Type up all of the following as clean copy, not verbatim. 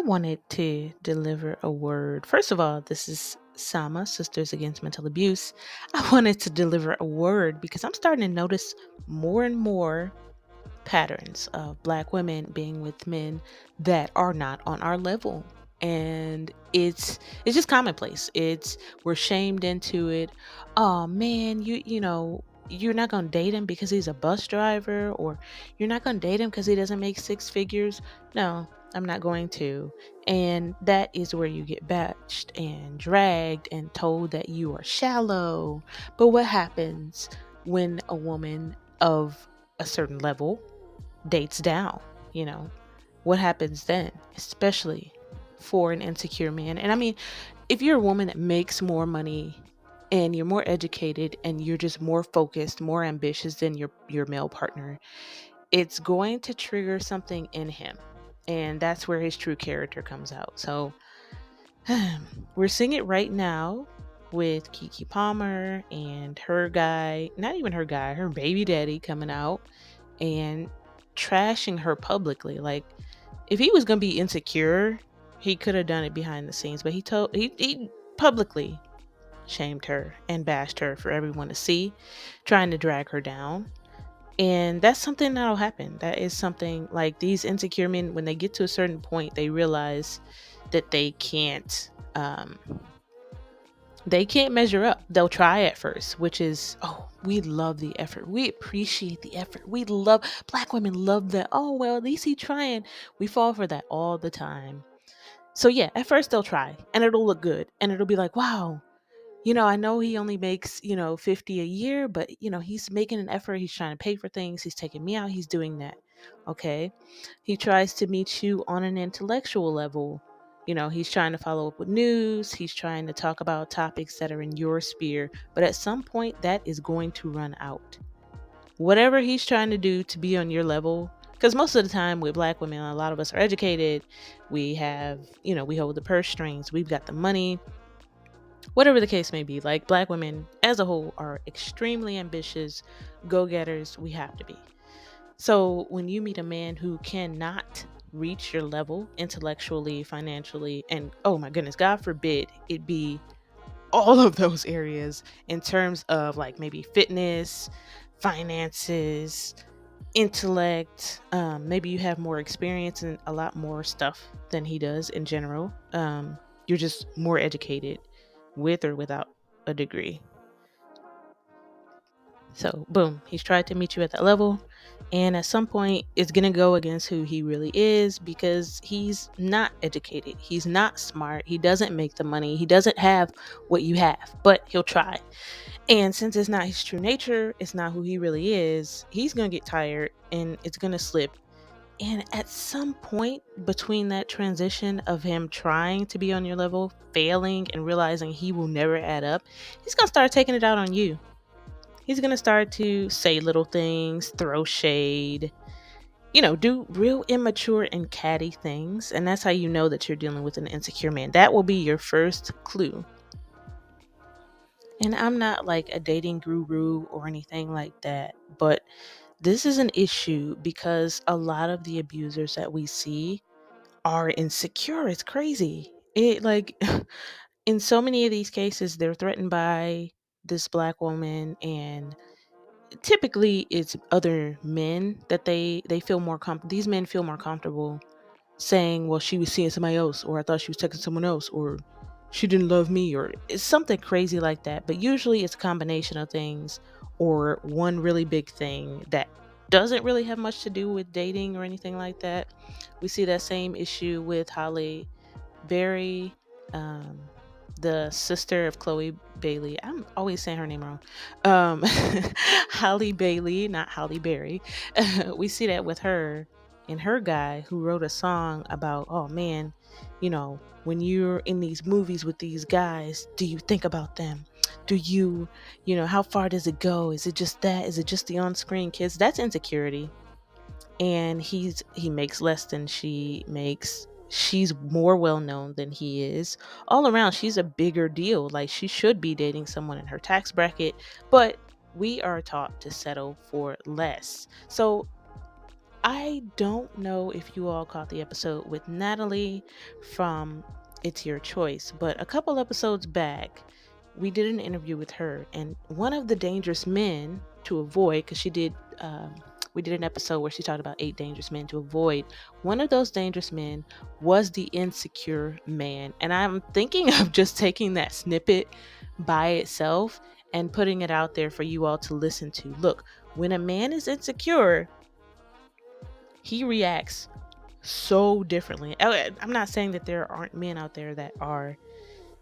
I wanted to deliver a word. First of all, this is Sama, Sisters Against Mental Abuse. I wanted to deliver a word because I'm starting to notice more and more patterns of Black women being with men that are not on our level. And it's just commonplace. It's We're shamed into it. Oh man, you're not gonna date him because he's a bus driver, or you're not gonna date him because he doesn't make six figures. No, I'm not going to. And that is where you get batched and dragged and told that you are shallow. But what happens when a woman of a certain level dates down? You know, what happens then, especially for an insecure man? And I mean, if you're a woman that makes more money and you're more educated and you're just more focused, more ambitious than your male partner, it's going to trigger something in him. And that's where his true character comes out. So we're seeing it right now with Kiki Palmer and her guy, not even her guy, her baby daddy coming out and trashing her publicly. Like, if he was gonna be insecure, he could have done it behind the scenes, but he publicly shamed her and bashed her for everyone to see, trying to drag her down. And that's something that'll happen. That is something, like, these insecure men, when they get to a certain point, they realize that they can't measure up. They'll try at first, which is, oh, we love the effort. We appreciate the effort. Black women love that. Oh, well, at least he trying. We fall for that all the time. So yeah, at first they'll try and it'll look good and it'll be like, wow, I know he only makes, 50 a year, but he's making an effort. He's trying to pay for things. He's taking me out. He's doing that. Okay. He tries to meet you on an intellectual level. He's trying to follow up with news. He's trying to talk about topics that are in your sphere. But at some point, that is going to run out. Whatever he's trying to do to be on your level, because most of the time with Black women, a lot of us are educated. We have, we hold the purse strings. We've got the money. Whatever the case may be, like, Black women as a whole are extremely ambitious, go getters. We have to be. So when you meet a man who cannot reach your level intellectually, financially, and oh my goodness, God forbid it be all of those areas in terms of, like, maybe fitness, finances, intellect, maybe you have more experience and a lot more stuff than he does in general. You're just more educated with or without a degree. So, boom, he's tried to meet you at that level. And at some point, it's going to go against who he really is because he's not educated. He's not smart. He doesn't make the money. He doesn't have what you have, but he'll try. And since it's not his true nature, it's not who he really is, he's going to get tired and it's going to slip. And at some point between that transition of him trying to be on your level, failing, and realizing he will never add up, he's going to start taking it out on you. He's going to start to say little things, throw shade, do real immature and catty things. And that's how you know that you're dealing with an insecure man. That will be your first clue. And I'm not like a dating guru or anything like that, but this is an issue because a lot of the abusers that we see are insecure. It's crazy. It, like, in so many of these cases, they're threatened by this Black woman, and typically it's other men that they feel more these men feel more comfortable saying, well, she was seeing somebody else, or I thought she was texting someone else, or she didn't love me, or it's something crazy like that. But usually it's a combination of things, or one really big thing that doesn't really have much to do with dating or anything like that. We see that same issue with Halle Berry, um, the sister of Chloe Bailey. I'm always saying her name wrong. Halle Bailey, not Halle Berry. We see that with her and her guy who wrote a song about, oh man, when you're in these movies with these guys, do you think about them? Do you, how far does it go? Is it just that? Is it just the on-screen kids? That's insecurity. And he makes less than she makes. She's more well known than he is. All around, she's a bigger deal. Like, she should be dating someone in her tax bracket, but we are taught to settle for less. So I don't know if you all caught the episode with Natalie from It's Your Choice, but a couple episodes back, we did an interview with her, and one of the dangerous men to avoid, because we did an episode where she talked about 8 dangerous men to avoid. One of those dangerous men was the insecure man, and I'm thinking of just taking that snippet by itself and putting it out there for you all to listen to. Look, when a man is insecure, he reacts so differently. I'm not saying that there aren't men out there that are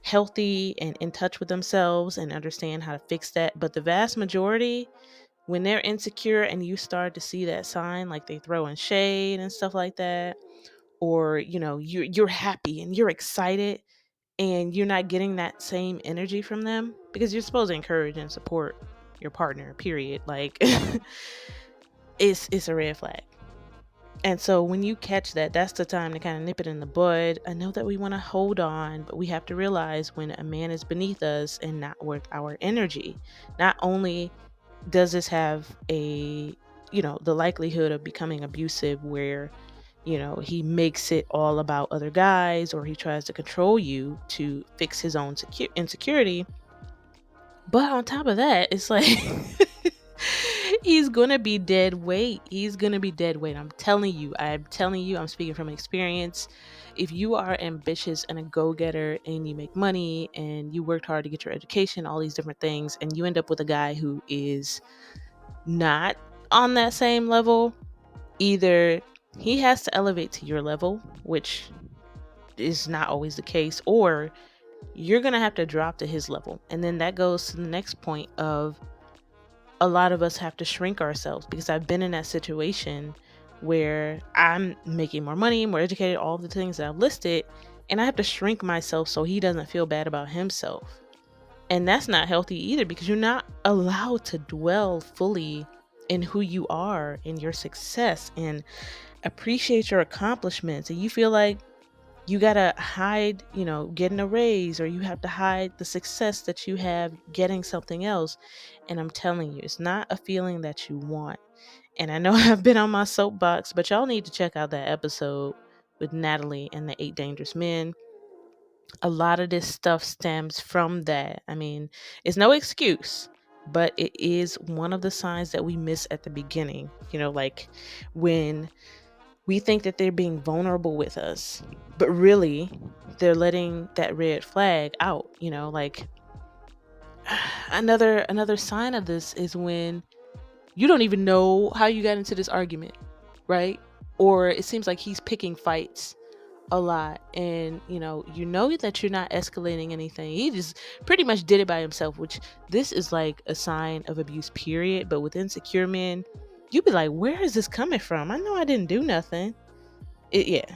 healthy and in touch with themselves and understand how to fix that, but the vast majority, when they're insecure and you start to see that sign, like they throw in shade and stuff like that, or you're happy and you're excited and you're not getting that same energy from them, because you're supposed to encourage and support your partner, period. Like it's a red flag. And so when you catch that, that's the time to kind of nip it in the bud. I know that we want to hold on, but we have to realize when a man is beneath us and not worth our energy. Not only does this have the likelihood of becoming abusive, where, he makes it all about other guys, or he tries to control you to fix his own insecurity. But on top of that, it's like he's gonna be dead weight. He's gonna be dead weight. I'm telling you. I'm speaking from experience. If you are ambitious and a go-getter and you make money and you worked hard to get your education, all these different things, and you end up with a guy who is not on that same level, either he has to elevate to your level, which is not always the case, or you're gonna have to drop to his level. And then that goes to the next point of, a lot of us have to shrink ourselves, because I've been in that situation where I'm making more money, more educated, all the things that I've listed, and I have to shrink myself so he doesn't feel bad about himself. And that's not healthy either, because you're not allowed to dwell fully in who you are and your success and appreciate your accomplishments. And you feel like you gotta hide, getting a raise, or you have to hide the success that you have getting something else. And I'm telling you, it's not a feeling that you want. And I know I've been on my soapbox, but y'all need to check out that episode with Natalie and the 8 dangerous men. A lot of this stuff stems from that. I mean, it's no excuse, but it is one of the signs that we miss at the beginning. Like when we think that they're being vulnerable with us, but really they're letting that red flag out. Like another sign of this is when you don't even know how you got into this argument, right? Or it seems like he's picking fights a lot, and you know that you're not escalating anything. He just pretty much did it by himself, which this is like a sign of abuse, period. But with insecure men, you be like, where is this coming from? I know I didn't do nothing. Yeah.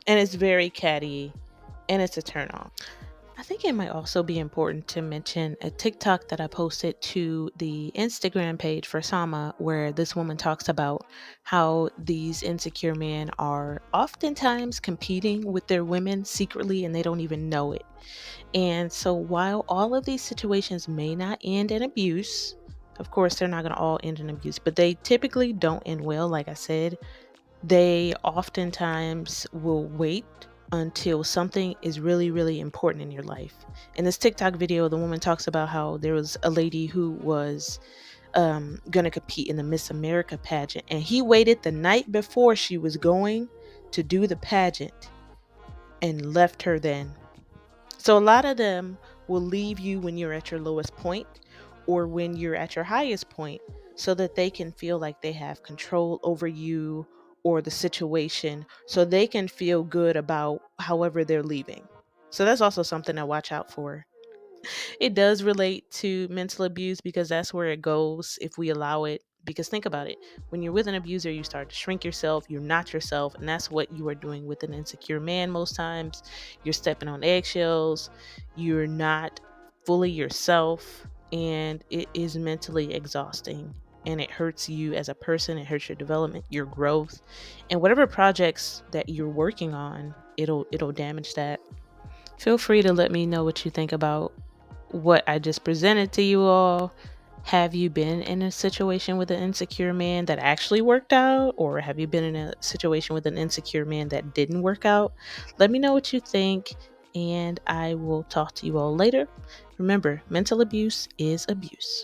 And it's very catty, and it's a turn off. I think it might also be important to mention a TikTok that I posted to the Instagram page for Sama, where this woman talks about how these insecure men are oftentimes competing with their women secretly and they don't even know it. And so while all of these situations may not end in abuse, of course, they're not going to all end in abuse, but they typically don't end well, like I said. They oftentimes will wait until something is really, really important in your life. In this TikTok video, the woman talks about how there was a lady who was going to compete in the Miss America pageant, and he waited the night before she was going to do the pageant and left her then. So a lot of them will leave you when you're at your lowest point or when you're at your highest point, so that they can feel like they have control over you or the situation, so they can feel good about however they're leaving. So that's also something to watch out for. It does relate to mental abuse, because that's where it goes if we allow it. Because think about it, when you're with an abuser, you start to shrink yourself, you're not yourself, and that's what you are doing with an insecure man. Most times you're stepping on eggshells, you're not fully yourself, and it is mentally exhausting, and it hurts you as a person. It hurts your development, your growth, and whatever projects that you're working on, it'll damage that. Feel free to let me know what you think about what I just presented to you all. Have you been in a situation with an insecure man that actually worked out, or have you been in a situation with an insecure man that didn't work out? Let me know what you think, and I will talk to you all later. Remember, mental abuse is abuse.